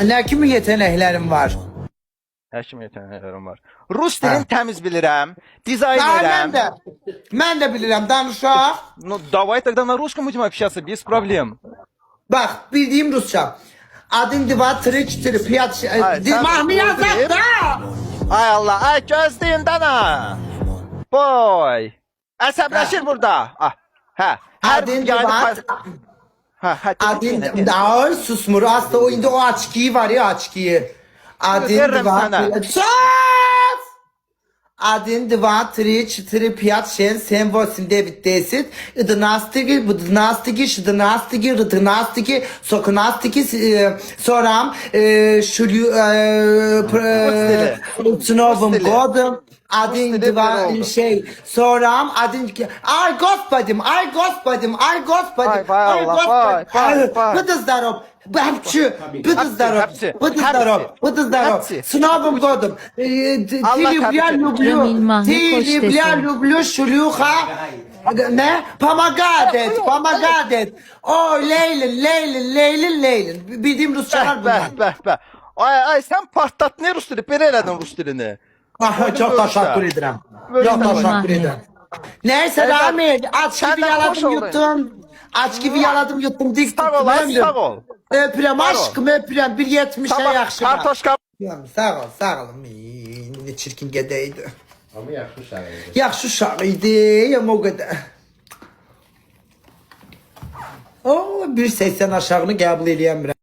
Nə kimi yeteneklerim var? Hər kimi yeteneklerim var. Rus dilini təmiz bilirəm, dizayn Ha, edirəm. mən də bilirəm, danışaq. Ну, давай тогда на русском будем общаться, без проблем. Bax, bildiğim Rusça. Adın 2, 3, 4, 5, Ay, Dimağımı sen yazaq bildir. da. Ay Allah, ay gözlüyündən ha. Boy. Əsəbləşir burada. Ah, hə. Hər Adın yayını 2. hə, Adın, ay susmur, aslında o indi o açkiyi var ya açkiyi. Adın Veririm 2, sana. sus! Один, два, три, четыре, пять, шесть, семь, восемь, девять, десять, 11, 12, 16, 13, 17, sonra с Новым годом, один, два, sonra, ай, господи, ай, господи, ай, господи, Ай, вай, ай, Allah, господи, вай. будь здоров, будь здоров, Hepsi, будь здоров, hepsi. будь здоров, Hepsi. с Новым годом, ты Allah я tabii ki. люблю, Рамиль Махмуд, ты hoş я geldin. люблю, шлюха, ne? Помогает, помогает. O Leylin, Leylin, Leylin, Leylin. Bildiğim Rusçalar bunlar. Bəh. Ay, sən partlat ne Rus dili? Belə elədin Rus dilini. Aha, çok teşekkür ederim. Böyle Çok de teşekkür var. ederim. Neyse Erdem, Ramil, aç gibi senden hoş yaladım oldun. yuttum. Aç gibi yaladım yuttum, dik Sağ tuttum. ol, ay, ömrüm. sağ ol. Öpürəm, Sağ ol. aşkım öpürəm. 1.70'e Sabah yaxşı. kartoşka. Sağ ol, sağ ol. Ne çirkin gedeydi. Ama yaxşı uşaq idi. Yaxşı uşaq idi, amma o qədər. O, 1.80 aşağını qəbul eləyəmirəm.